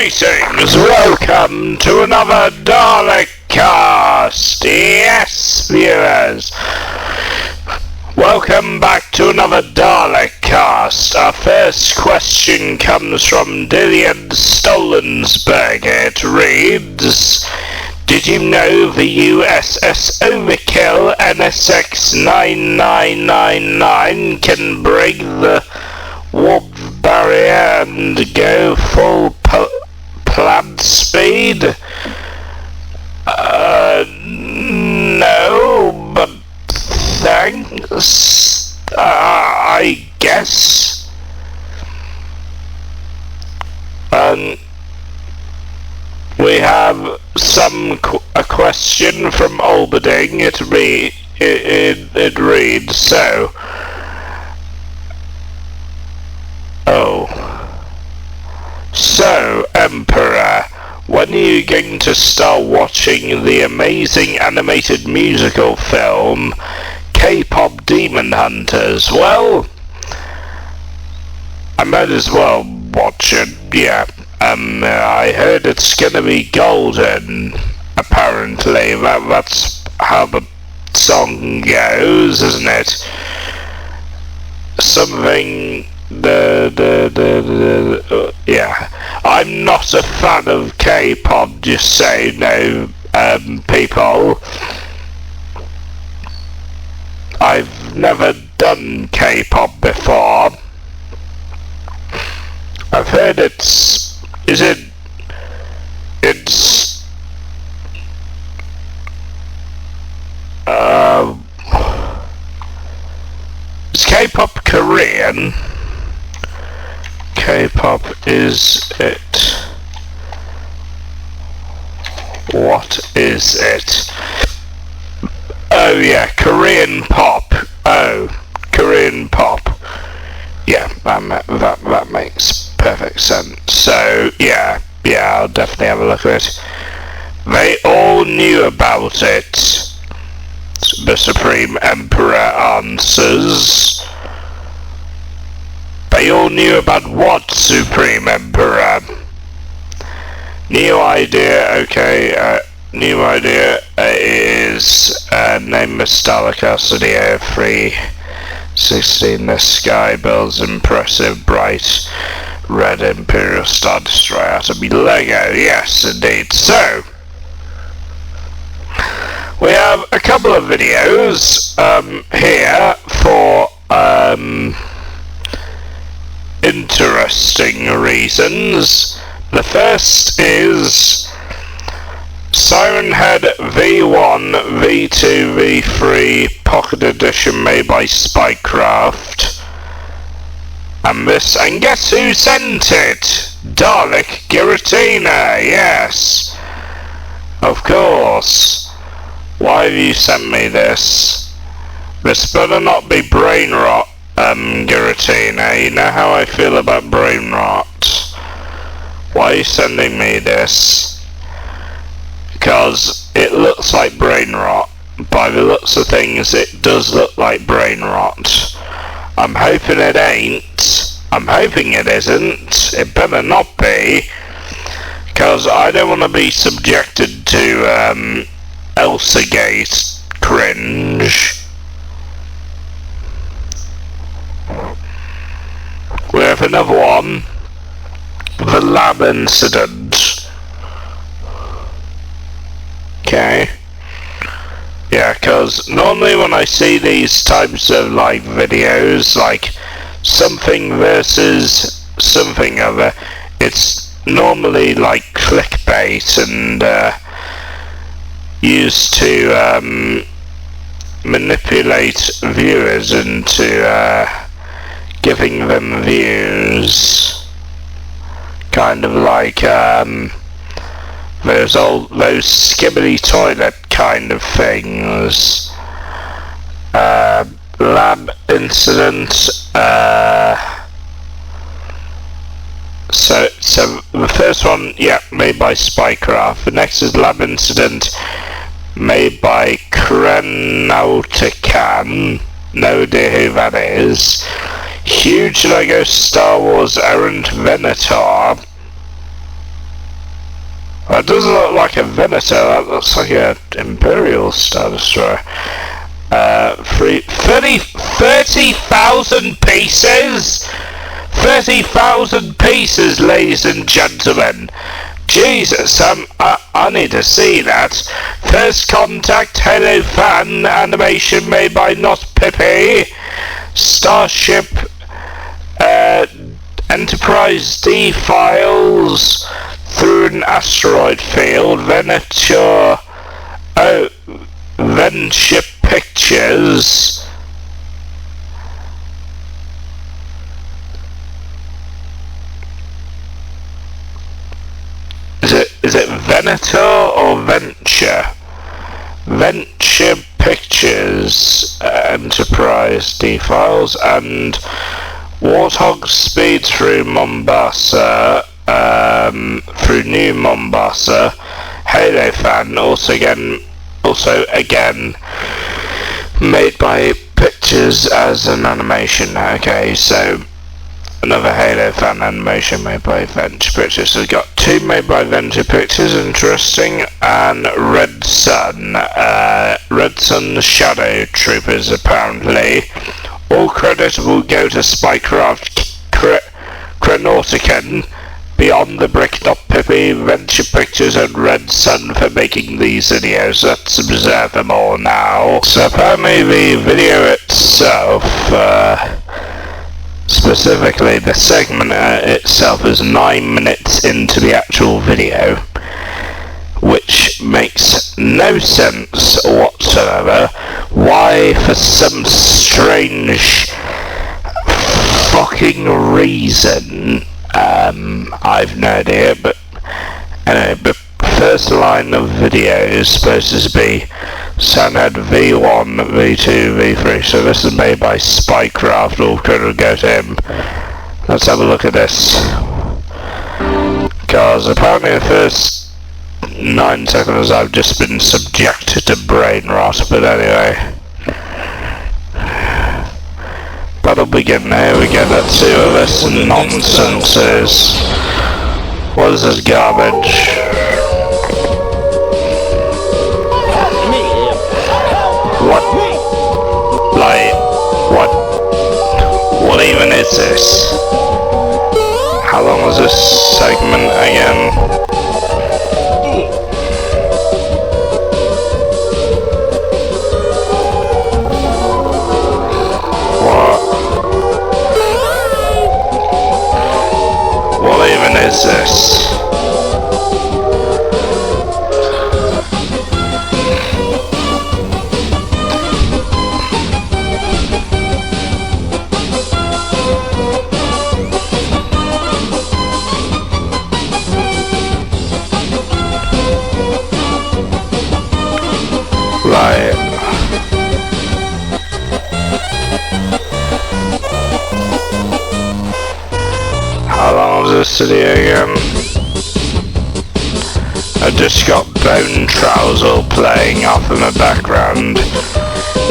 Greetings, welcome to another DALEKCAST. Yes, viewers, welcome back to another DALEKCAST. Our first question comes from Dillian Stolensberg. It reads, did you know the USS Overkill NSX 9999 can break the warp barrier and go full plant speed? No, but thanks, I guess. We have a question from Alberding. It reads so. So, Emperor, when are you going to start watching the amazing animated musical film K-pop Demon Hunters? Well, I might as well watch it, yeah. I heard it's gonna be golden, apparently. That's how the song goes, isn't it? Something... yeah. I'm not a fan of K-pop, just so you know, people. I've never done K-pop before. I've heard it's... Is K-pop Korean? K-pop, is it? What is it? Oh yeah, Korean pop. Oh, Korean pop. Yeah, that makes perfect sense. So yeah, I'll definitely have a look at it. They all knew about it. The Supreme Emperor answers. They all knew about what, Supreme Emperor? New idea, okay, new idea is nameless DALEKCAST video 316. The sky builds impressive bright red Imperial Star Destroyer to be Lego. Yes, indeed. So, we have a couple of videos here for interesting reasons. The first is Siren Head V1, V2, V3 Pocket Edition made by Spikecraft. And guess who sent it? Dalek Giratina, yes. Of course. Why have you sent me this? This better not be brain rot, Giratina. You know how I feel about brain rot. Why are you sending me this? Because it looks like brain rot. By the looks of things, it does look like brain rot. I'm hoping it ain't. I'm hoping it isn't. It better not be. Because I don't want to be subjected to, Elsagate cringe. We have another one. The lab incident. Okay. Yeah, because normally when I see these types of like videos, like something versus something other, it's normally like clickbait and used to manipulate viewers into giving them views, kind of like those skibbity toilet kind of things. Lab incident. So the first one, yeah, made by Spikecraft. The next is Lab Incident, made by Krenautican. No idea who that is. Huge Lego Star Wars Errant Venator. That doesn't look like a Venator, that looks like an Imperial Star Destroyer. 30,000 pieces? 30,000 pieces, ladies and gentlemen. Jesus, I need to see that. First contact, hello fan, animation made by notpipi. Starship, Enterprise D files through an asteroid field. Venture Pictures. Is it Venator or Venture? Venture Pictures, Enterprise D files, and Warthog speed through Mombasa, through New Mombasa. Halo fan, also again made by Pictures as an animation. Okay, so another Halo fan animation made by Venture Pictures. So we've got two made by Venture Pictures, interesting, and redsun, redsun Shadow Troopers apparently. All credit will go to Spikecraft, Krenautican, Beyond the Brick, notpipi, Venture Pictures and redsun for making these videos. Let's observe them all now. So apparently the video itself, specifically the segment itself, is 9 minutes into the actual video, which makes no sense whatsoever. Why, for some strange fucking reason, I've no idea, but anyway, the first line of video is supposed to be Sunhead V1, V2, V3, so this is made by Spikecraft. All credit will go to him. Let's have a look at this, because apparently the first 9 seconds I've just been subjected to brain rot, but anyway. That'll begin now. Here we go, let's see what this nonsense is. What is this garbage? What? Like, what even is this? How long is this segment again? What even is this? Right. How long is this video again? I just got Bone Trouser playing off in the background.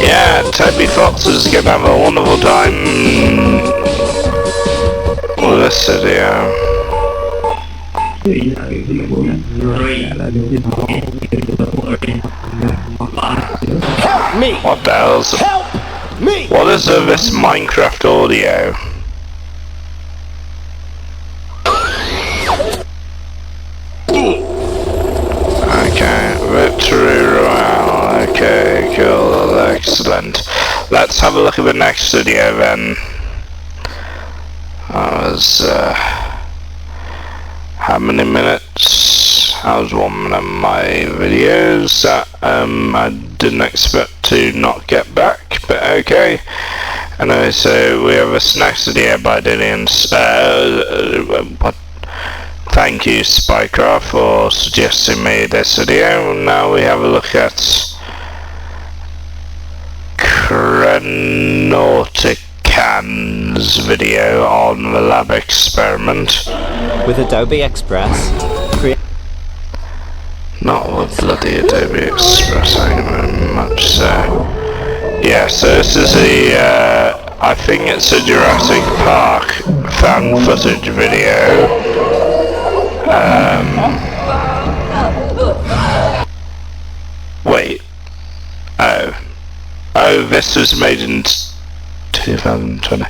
Yeah, Toby Fox is gonna have a wonderful time with this video. Help me! What the hell's... Help me! What is this Minecraft audio? Okay, Victory Royale. Okay, cool, excellent. Let's have a look at the next video then. That was, how many minutes? That was 1 minute of my videos that I didn't expect to not get back, but okay. Anyway, so we have this next video by Dillians. Thank you, Spikecraft, for suggesting me this video. Now we have a look at Krenautican's video on the lab experiment. With Adobe Express, not with bloody Adobe Express, thank you very much, so... Yeah, so this is I think it's a Jurassic Park fan footage video. was made in 2020.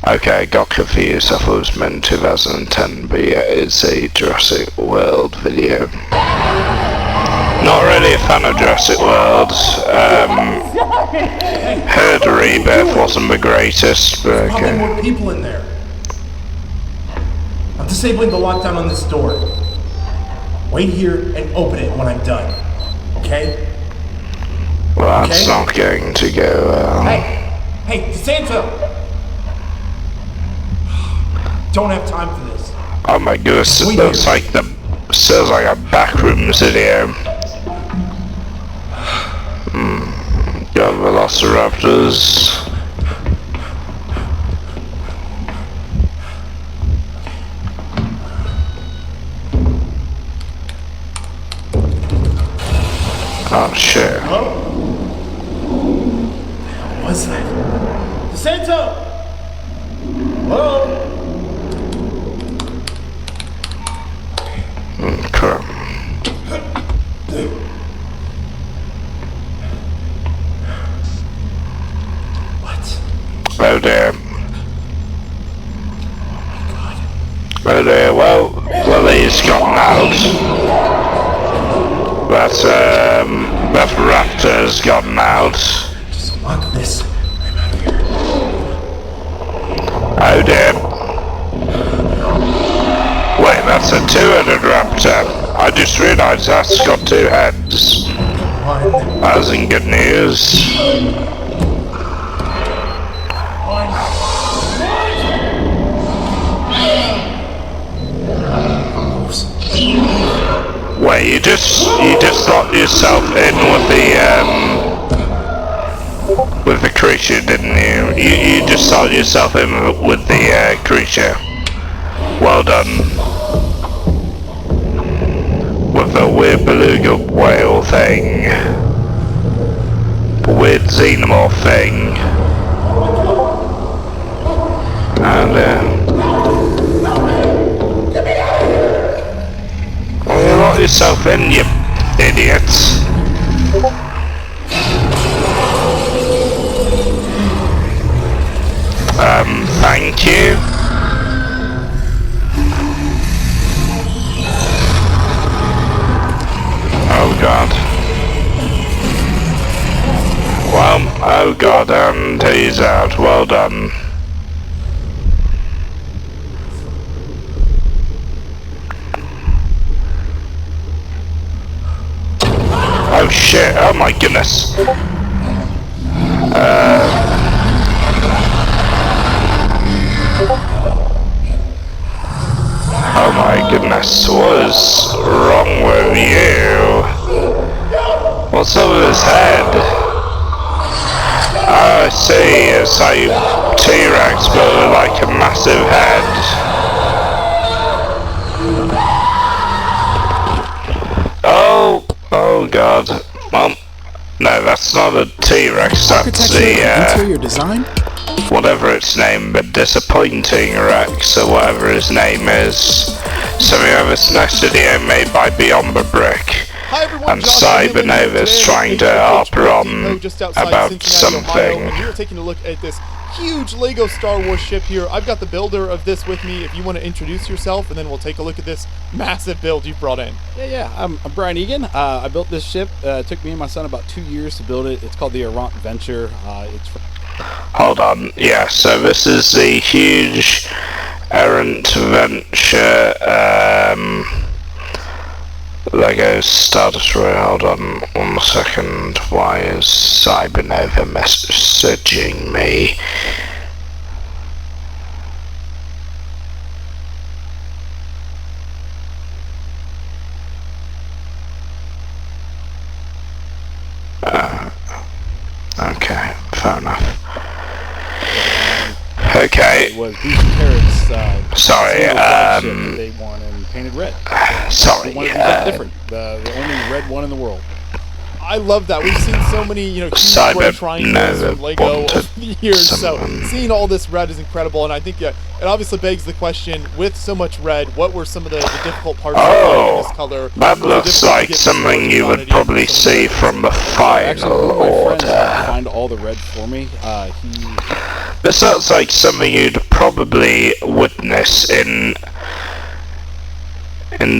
Okay, I got confused. I thought it was made in 2010, but yeah, it's a Jurassic World video. Not really a fan of Jurassic World. Heard Rebirth wasn't the greatest, but There's probably more people in there. I'm disabling the lockdown on this door. Wait here and open it when I'm done. Okay? Well, that's not going to go well. Hey, DeSanto! Don't have time for this. Oh my goodness, it looks like a backrooms video. Got velociraptors. Oh shit. Hello? What was that? DeSanto! Hello? Crap. What? Oh dear. Oh my god. Oh dear, well, he's gotten out. That raptor's gotten out. Just unlock this. I'm out of here. Oh dear. Wait, that's a two-headed raptor. I just realised that's got two heads. That isn't good news. Wait, you just locked yourself in with the creature, didn't you? You just locked yourself in with the creature. Well done. With the weird beluga whale thing. Weird xenomorph thing. And well, you lock yourself in, you idiots. Thank you. Oh god. Well, oh god, and he's out. Well done. Oh shit, oh my goodness. Oh my goodness, what is wrong with you? What's up with his head? I see, it's like T-Rex but with like a massive head. Oh god. Well, no, that's not a T-Rex, that's the, interior design? whatever its name, but disappointing Rex, or whatever his name is. So we have this next video made by Beyond the Brick. Hi everyone, And Josh Cybernova's trying to harper on about something. And we are taking a look at this huge Lego Star Wars ship here. I've got the builder of this with me. If you want to introduce yourself, and then we'll take a look at this massive build you've brought in. Yeah, I'm Brian Egan. I built this ship. It took me and my son about 2 years to build it. It's called the Errant Venture. Hold on, yeah, so this is the huge Errant Venture Lego Star Destroyer. Hold on 1 second. Why is Cybernova messaging me? Okay, fair enough. Okay. It was Bruce and Carrott's Sorry, ship that they won and painted red. Sorry, They wanted to be different. The only red one in the world. I love that. We've seen so many, huge Cyber red triangles never from Lego wanted over the years. So someone. seeing all this red is incredible, and I think it obviously begs the question: with so much red, what were some of the difficult parts of this color? That Was it looks difficult to like get the something color you would quantity probably and some of see the- from the Actually, one final of my friends order. find all the red for me. This looks like something you'd probably witness in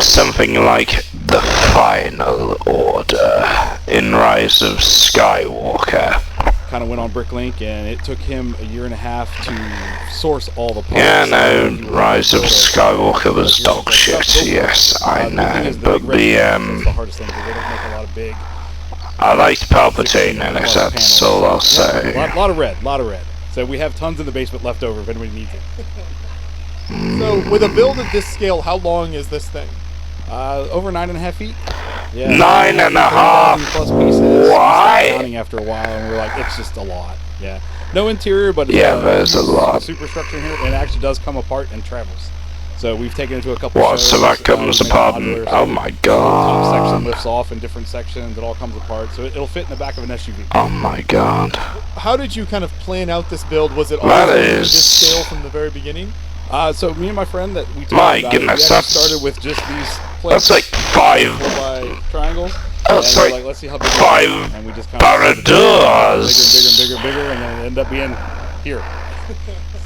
something like the final order in Rise of Skywalker. Kind of went on Bricklink, and it took him a year and a half to source all the parts. Yeah, no, He was Rise of able to- Skywalker was Here's the dog stuff shit, built. yes, I The thing know, is, but big red triangles, the, that's the hardest thing, because they don't make a lot of big. I liked Palpatine in it, that's all I'll Yeah, say. lot of red. So we have tons in the basement left over if anybody needs it. So with a build of this scale, how long is this thing? Over 9.5 feet. Yeah, 9.5. 30,000 plus pieces. Why? We started counting after a while, and we're like, it's just a lot. Yeah, no interior, but Yeah, there's a lot. Superstructure in here, and it actually does come apart and travels. So we've taken it to a couple. What, so shows, that comes we made it apart modular, and, so oh my the top god. section lifts off in different sections. It all comes apart, so it'll fit in the back of an SUV. Oh my god. How did you kind of plan out this build? Was it That always is- this scale from the very beginning? So me and my friend that we talked My about goodness, it, we that's- actually started with just these That's plates, like 5 by triangles. That's and we're like like, let's see how big 5 it is. And we just kind of bigger Barradoors. and bigger, and then it ended up being here.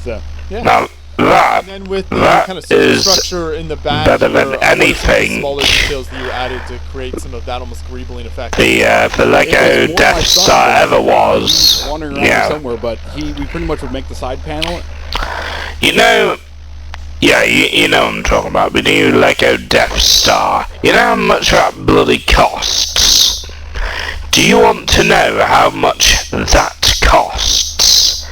So yeah. Now that, And then with the That kind of is superstructure in the back, better here, than what are some of the anything. smaller details that you added to create some of that almost greebling effect? the It was Lego more my Death son Star than ever he was. wandering around Yeah. somewhere, but we pretty much would make the side panel. You know, yeah, you know what I'm talking about, the new Lego Death Star. You know how much that bloody costs? Do you want to know how much that costs?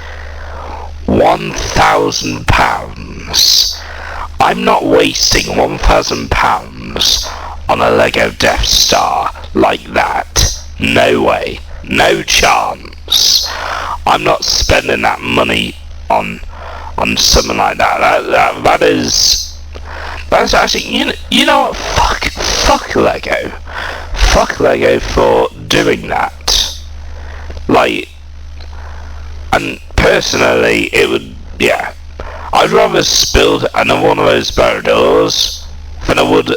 £1,000. I'm not wasting £1,000 on a Lego Death Star like that. No way. No chance. I'm not spending that money on something like that. That's actually, you know what? Fuck Lego. Fuck Lego for doing that. Like, and personally, it would, yeah. I'd rather build another one of those Barradoors than I would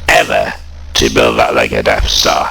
ever to build that Lego Death Star.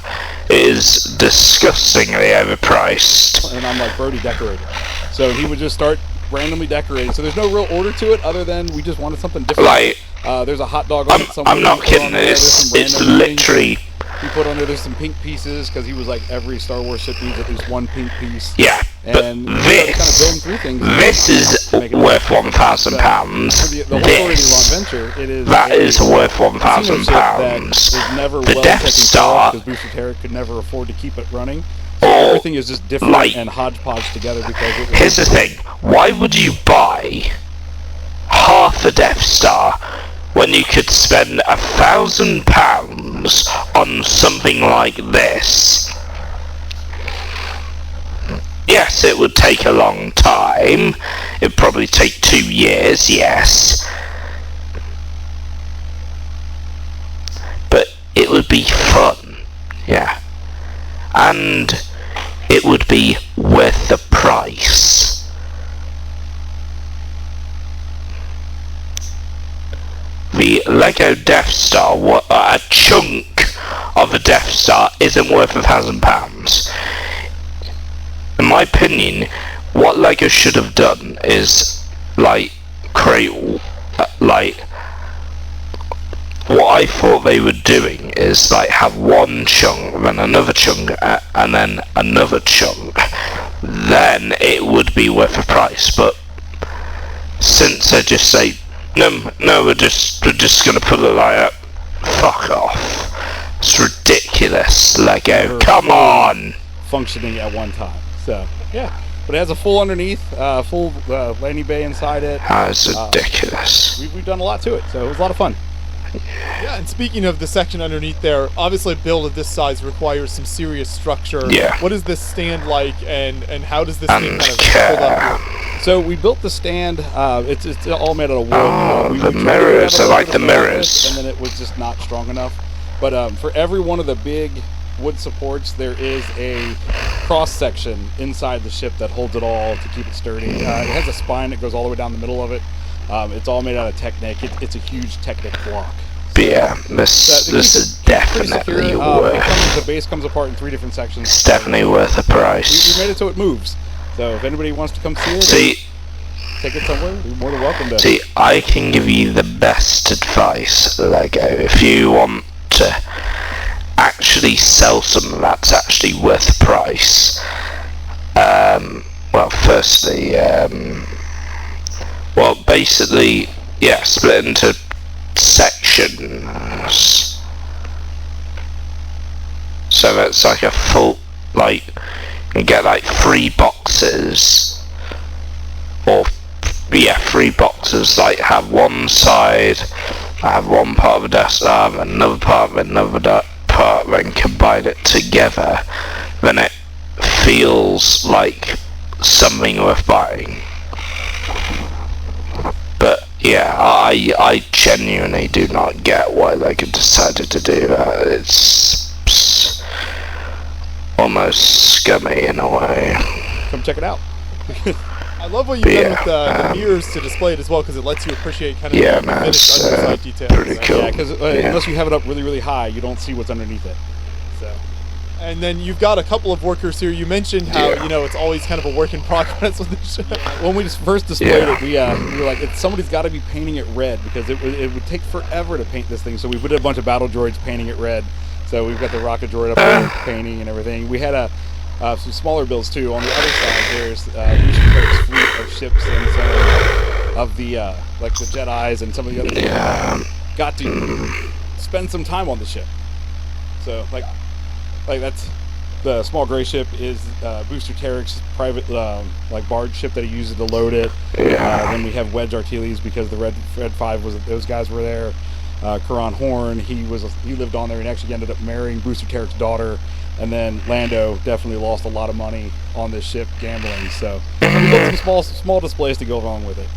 It is disgustingly overpriced. And I'm like, Brody decorated. So he would just start randomly decorating. So there's no real order to it other than we just wanted something different. Like, there's a hot dog on it somewhere. I'm not He put on kidding. there. There's some It's random things. literally, He put on there's some pink pieces because he was like every Star Wars ship needs at least one pink piece. yeah. But And we started kind of building through things. this is to make it worth work. £1,000. For the whole story of This. the Adventure, it is That is worth casino ship that £1,000. is never The well Death taken Star, because Booster Terra could never afford to keep it running. So or everything is just different like, and hodgepodge together because it was here's the thing. Why would you buy half a Death Star when you could spend £1,000 on something like this? Yes, it would take a long time. It'd probably take 2 years, yes. But it would be fun, yeah. And it would be worth the price. The Lego Death Star, a chunk of a Death Star isn't worth £1,000. In my opinion, what Lego should have done is, like, create, like, what I thought they were doing is, like, have one chunk, then another chunk, and then another chunk. Then it would be worth a price, but since they just say, no, we're just gonna put it like that, fuck off. It's ridiculous, Lego, come on! functioning at one time. So yeah, but it has a full underneath, full landing bay inside it. That's ridiculous. We've done a lot to it, so it was a lot of fun. Yeah, and speaking of the section underneath there, obviously a build of this size requires some serious structure. Yeah. What does this stand like, and how does this thing And kind of hold up here? So we built the stand. It's all made out of wood. Oh, We the tried to mirrors, have a I little like bit the of softness, mirrors. and then it was just not strong enough. But for every one of the big wood supports, there is a cross section inside the ship that holds it all to keep it sturdy. It has a spine that goes all the way down the middle of it. It's all made out of Technic. It's a huge Technic block. But yeah, this is definitely worth. The base comes apart in 3 different sections. It's definitely worth the price. We made it so it moves. So if anybody wants to come see it, take it somewhere, you're more than welcome to. See, I can give you the best advice, Lego. If you want to actually sell something that's actually worth the price, well, firstly, well, basically, yeah, split into sections. So that's like a full, like, you get like 3 boxes, or yeah, 3 boxes. Like have one side, have one part of a desk, have another part of another part, then combine it together. Then it feels like something worth buying. But yeah, I genuinely do not get why they could decided to do that. It's almost scummy in a way. Come check it out. I love what you've done with the mirrors to display it as well, because it lets you appreciate kind of the finished underside details. Pretty cool. Yeah, because unless you have it up really, really high, you don't see what's underneath it. So. And then you've got a couple of workers here. You mentioned how it's always kind of a work in progress with the ship. When we just first displayed it, we were like, somebody's got to be painting it red, because it would take forever to paint this thing. So we put a bunch of battle droids painting it red. So we've got the rocket droid up there painting and everything. We had some smaller builds too. On the other side, there's Lucifer's fleet of ships and some of the like the Jedis and some of the other people got to spend some time on the ship. So like that's the small gray ship is Booster Tarek's private like barge ship that he uses to load it. Then we have Wedge Artiles because the Red 5 those guys were there. Karan Horn, he lived on there and actually ended up marrying Booster Tarek's daughter. And then Lando definitely lost a lot of money on this ship gambling. So we built some small displays to go along with it.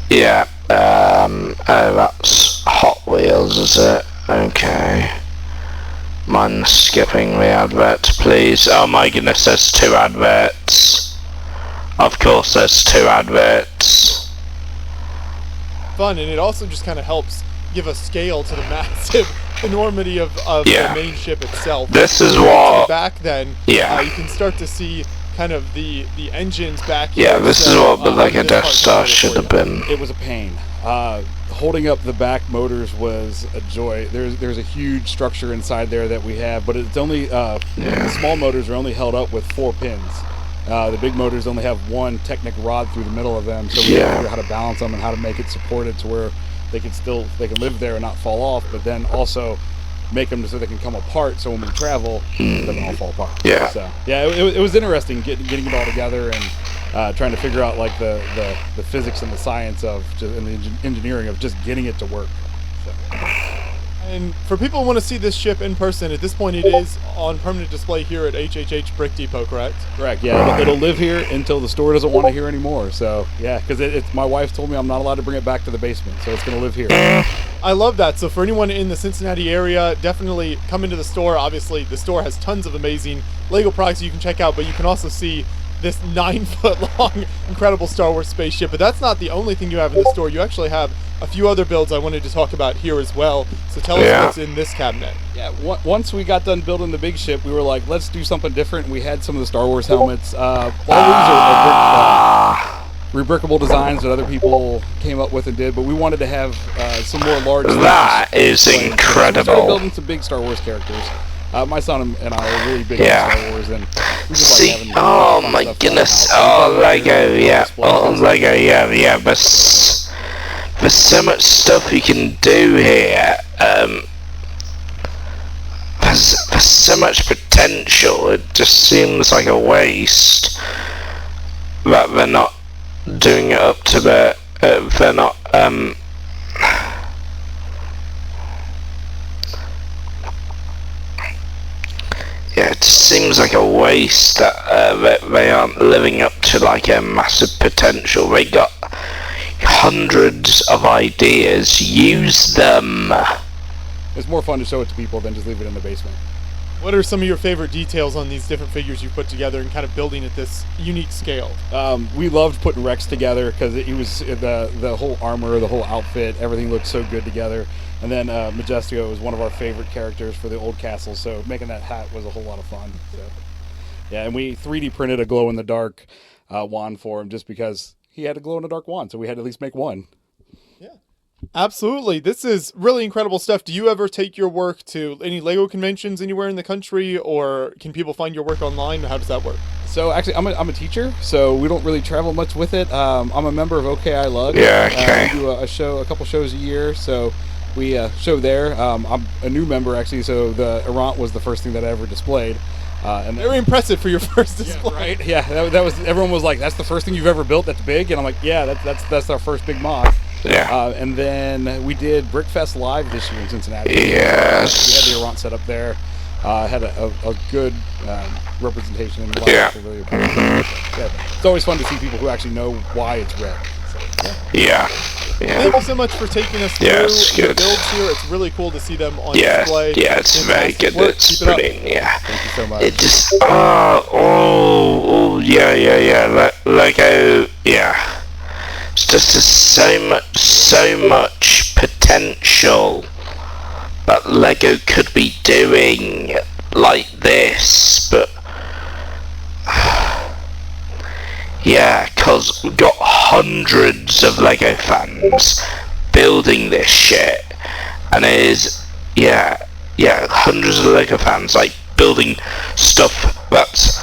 Yeah, that's Hot Wheels, is it? Okay. Mind skipping the advert, please. Oh my goodness, there's 2 adverts. Of course there's 2 adverts. Fun, and it also just kind of helps give a scale to the massive enormity of the main ship itself. This is what... Back then, you can start to see kind of the engines back here. Yeah, this is what like a Death Star should have been. It was a pain. Holding up the back motors was a joy. There's a huge structure inside there that we have, but it's only the small motors are only held up with 4 pins. The big motors only have 1 Technic rod through the middle of them, so we have to figure out how to balance them and how to make it supported to where they can live there and not fall off, but then also make them so they can come apart, so when we travel, it doesn't all fall apart. So it was interesting getting it all together and trying to figure out like the physics and the science of and the engineering of just getting it to work. So. And for people who want to see this ship in person, at this point it is on permanent display here at HHH Brick Depot, correct? Correct, yeah. It'll live here until the store doesn't want to hear anymore. So, yeah, because my wife told me I'm not allowed to bring it back to the basement, so it's going to live here. I love that. So for anyone in the Cincinnati area, definitely come into the store. Obviously, the store has tons of amazing LEGO products you can check out, but you can also see this 9-foot-long incredible Star Wars spaceship. But that's not the only thing you have in the store. You actually have a few other builds I wanted to talk about here as well. So tell us what's in this cabinet. Yeah, once we got done building the big ship, we were like, let's do something different. We had some of the Star Wars helmets. All these are rebrickable designs that other people came up with and did, but we wanted to have some more large... That is incredible. So we started building some big Star Wars characters. My son and I are really big into Star Wars, and we just like having oh my goodness, Lego, Lego, there's so much stuff you can do here. There's so much potential. It just seems like a waste that they're not doing it up to they're not yeah, it seems like a waste that they aren't living up to like a massive potential. They got hundreds of ideas. Use them. It's more fun to show it to people than just leave it in the basement. What are some of your favorite details on these different figures you put together and kind of building at this unique scale? We loved putting Rex together because it was the whole armor, the whole outfit, everything looked so good together. And then Majestico was one of our favorite characters for the old castle, so making that hat was a whole lot of fun. So, yeah, and we 3D printed a glow-in-the-dark wand for him just because he had a glow-in-the-dark wand, so we had to at least make one. Absolutely. This is really incredible stuff. Do you ever take your work to any LEGO conventions anywhere in the country, or can people find your work online? How does that work? So actually, I'm a teacher, so we don't really travel much with it. I'm a member of OKI Lug. Yeah, okay. We do a couple shows a year, so we show there. I'm a new member, actually, so the Errant was the first thing that I ever displayed. And Very impressive for your first display. Yeah, right? Yeah, that was, everyone was like, that's the first thing you've ever built that's big? And I'm like, yeah, that's our first big mod. Yeah. And then we did Brickfest Live this year in Cincinnati. Yes. We had the Errant set up there. Had a good representation. And Yeah. really yeah. It's always fun to see people who actually know why it's red. So, Yeah. Thank you so much for taking us through Yes, the good. builds here. It's really cool to see them on Yeah, display. yeah, it's very Fantastic good. work. It's Keep it up. brilliant, yeah. Thank you so much. It just, yeah. Lego, yeah. It's just so much potential that Lego could be doing like this, but yeah, because we've got hundreds of Lego fans building this shit, and it is, yeah, hundreds of Lego fans like building stuff that's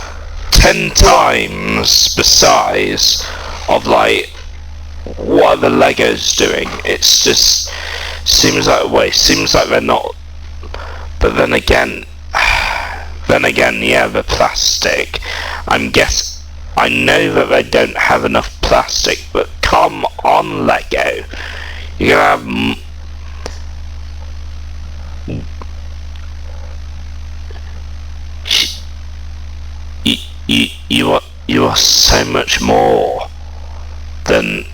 10 times the size of like what the Lego's doing. It's just seems like a waste. Seems like they're not. But then again, yeah, the plastic. I know that they don't have enough plastic, but come on, Lego. You're gonna have. You are so much more than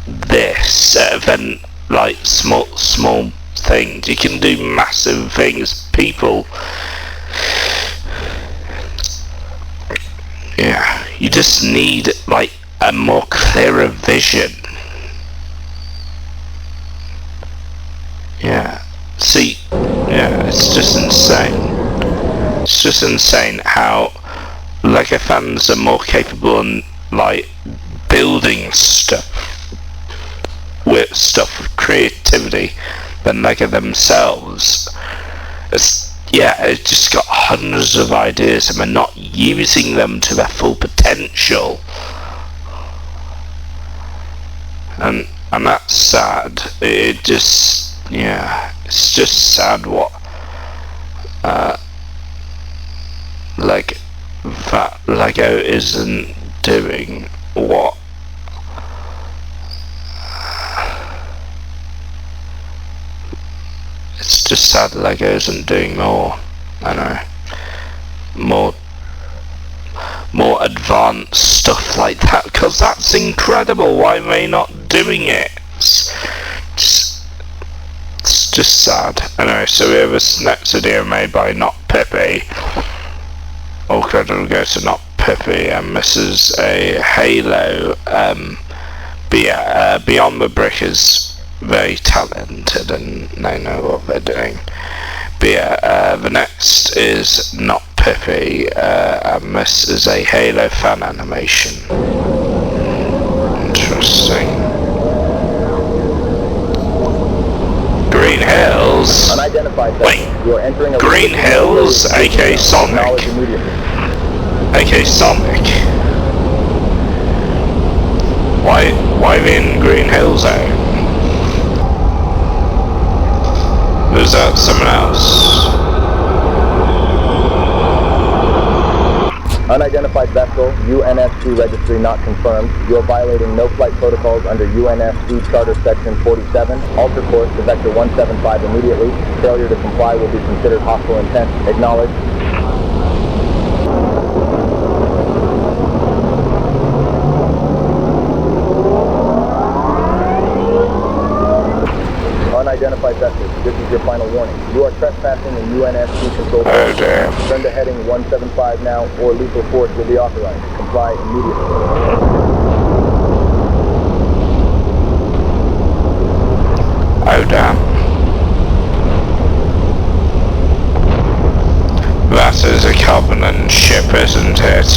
this, than like small things. You can do massive things. People, yeah, you just need like a more clearer vision. Yeah, see, yeah, it's just insane. It's just insane how Lego fans are more capable in like building stuff with creativity than Lego themselves. It's just got hundreds of ideas and we're not using them to their full potential, and that's sad. It just, yeah, it's just sad what like that Lego isn't doing what it's just sad Lego isn't doing more, I know, more advanced stuff like that, because that's incredible. Why are they not doing it? It's just sad. Anyway, so we have this next video made by notpipi. All credit will go to notpipi, and this is a Halo. But yeah, Beyond the Brick is very talented and they know what they're doing. But yeah, the next is notpipi, and this is a Halo fan animation. Interesting. Green Hills. Wait, Green Hills, aka Sonic. aka Sonic. Why are we in Green Hills though? Was that someone else? Unidentified vessel, UNSC registry not confirmed. You are violating no-flight protocols under UNSC Charter Section 47. Alter course to Vector 175 immediately. Failure to comply will be considered hostile intent. Acknowledge. your final warning. You are trespassing in UNSC controlled Oh area. damn. Turn to heading 175 now, or lethal force will be authorized. Comply immediately. Oh damn. That is a Covenant ship, isn't it?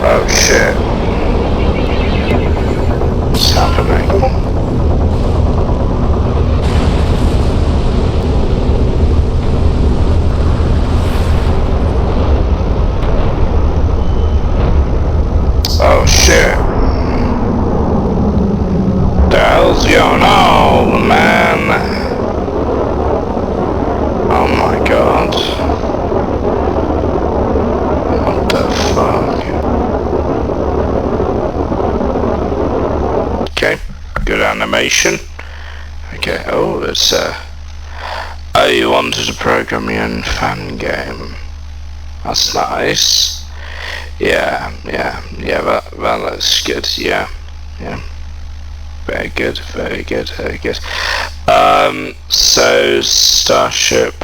Oh shit. What's happening? Oh shit. The hell's going on, man? Oh my god. What the fuck? Okay, good animation. Okay, oh, it's oh, you wanted to program your own fan game. That's nice. Yeah, that looks good, yeah. Very good. So, Starship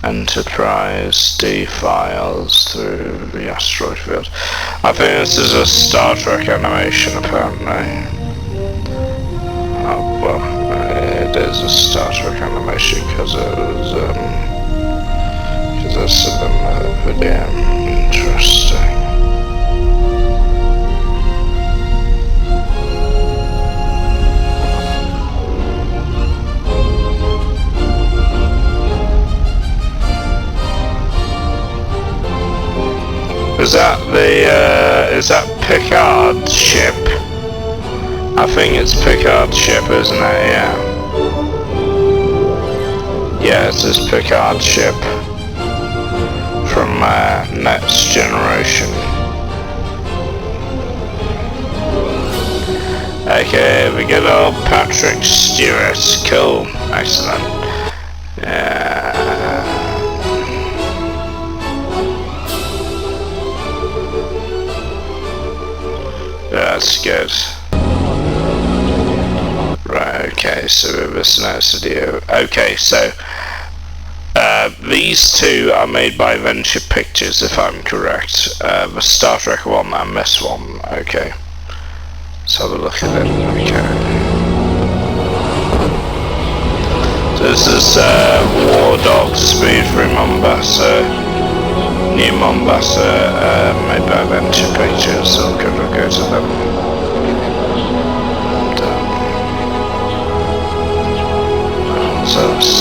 Enterprise D files through the asteroid field. I think this is a Star Trek animation, apparently. Oh, well, it is a Star Trek animation because it was, because I said them video. Interesting. Is that Picard's ship? I think it's Picard's ship, isn't it? Yeah. Yeah, it's this Picard ship from Next Generation. Okay, we get old Patrick Stewart. Cool, excellent. Yeah. That's good. Right, okay, so this next video. Okay, so these two are made by Venture Pictures, if I'm correct. The Star Trek one and this one. Okay. Let's have a look at it. Okay. So this is War Dog Speed through Mombasa. New Mombasa, made by Venture Pictures, so we'll go to them. So it's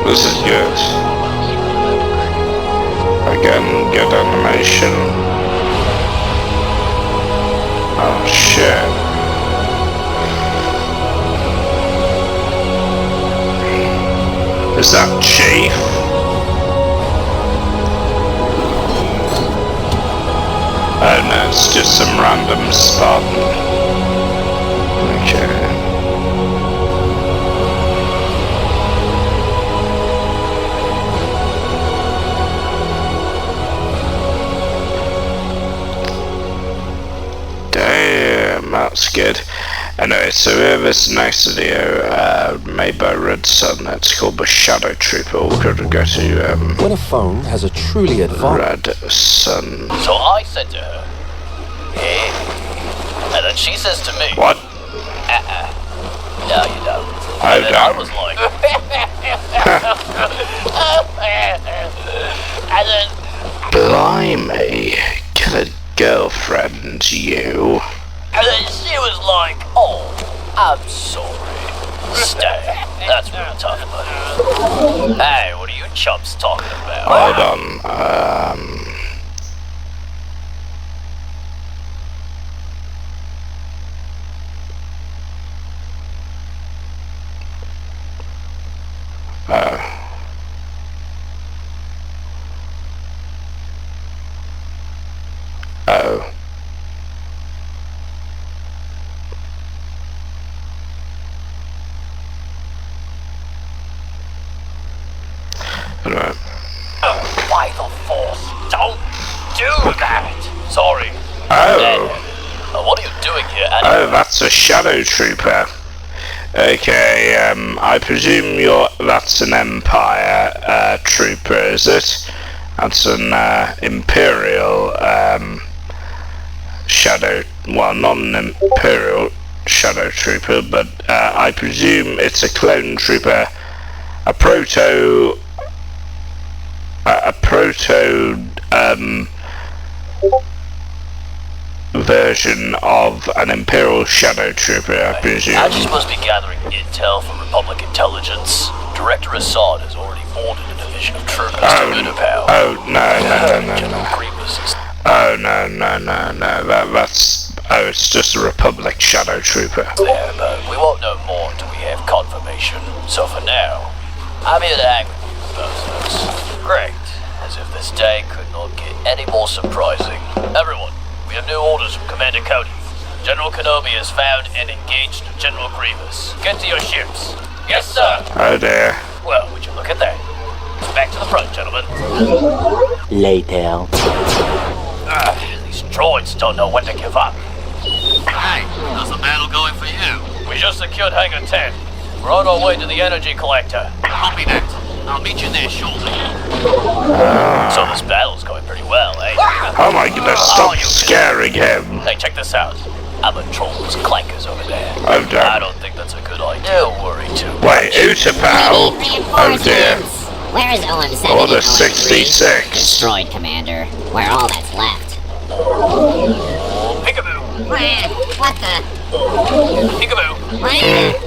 this is good. Again, good animation. Oh shit. Is that Chief? Oh no, it's just some random Spartan. Okay. Damn, that's good. Anyway, so we have this nice video made by Redsun. It's called The Shadow Trooper. We'll go to when a phone has a truly advanced Redsun. So I said to her, hey, and then she says to me, What? No, you don't. Oh, And then I damn. was like, and then Blimey. girlfriend, you. And then she was like, oh, I'm sorry. Stay. That's real tough, buddy. Hey, what are you chumps talking about? Hold on, oh. Anyway. By the force, don't do that! Sorry. Oh. What are you doing here? Oh, that's a shadow trooper. Okay, I presume that's an Empire trooper, is it? That's an Imperial shadow, well, not an Imperial shadow trooper, but I presume it's a clone trooper, a proto version of an Imperial shadow trooper, I presume. I'm just supposed to be gathering intel from Republic intelligence. Director Assad has already ordered a division of troopers to Unipal. Oh, no. General Grievous is... Oh, no. It's just a Republic shadow trooper. Yeah, but we won't know more until we have confirmation. So for now, I'm here to hang with you bozos. Great. As if this day could not get any more surprising. Everyone, we have new orders from Commander Cody. General Kenobi has found and engaged General Grievous. Get to your ships. Yes, sir. Oh dear. Well, would you look at that? Back to the front, gentlemen. Later. These droids don't know when to give up. Hey, how's the battle going for you? We just secured Hangar 10. We're on our way to the energy collector. Copy that. I'll meet you there shortly. So this battle's going pretty well, eh? Oh my goodness, stop scaring him. Hey, check this out. I'm a troll's clankers over there. Oh damn. I don't think that's a good idea. Don't worry too much. Wait, Utapau? Oh dear. Where is OM7 Order and OM3? 66. Destroyed, Commander. We're all that's left. Peekaboo! What the? Peekaboo!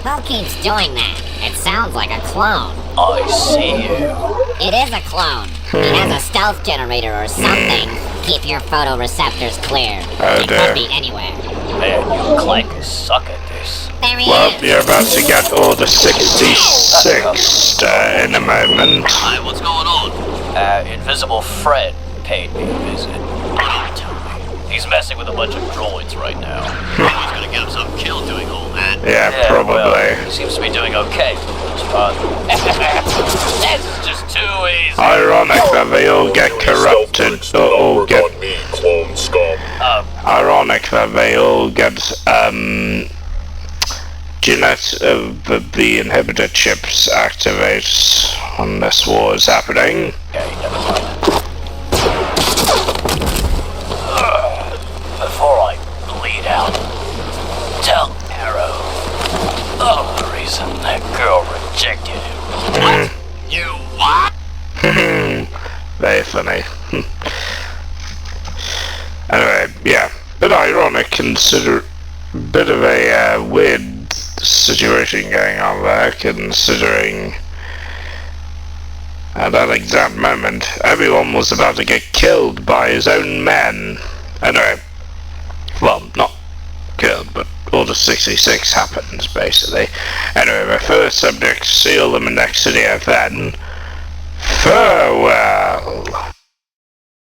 Who keeps doing that? It sounds like a clone. I see you. It is a clone. It has a stealth generator or something. Keep your photoreceptors clear. Oh It dear. could be anywhere. Man, you clankers suck at this. There he Well, is. you're about to get Order 66 in a moment. Hi, what's going on? Invisible Fred paid me a visit. Don't tell me. He's messing with a bunch of droids right now. He's gonna get himself killed doing all that. Yeah, probably. Well, he seems to be doing okay for the most part. This is just too easy. Ironic that they all get corrupted, or all get... Ironic that they all get, the inhibitor chips activate when this war is happening. Okay, never mind. Before I bleed out, tell Arrow the reason that girl rejected him. What? You what? Very funny. Anyway, yeah, bit ironic, bit of a weird situation going on there, considering at that exact moment everyone was about to get killed by his own men. Anyway, well, not killed, but Order 66 happens, basically. Anyway, my first subject, see you all in the next video, then farewell.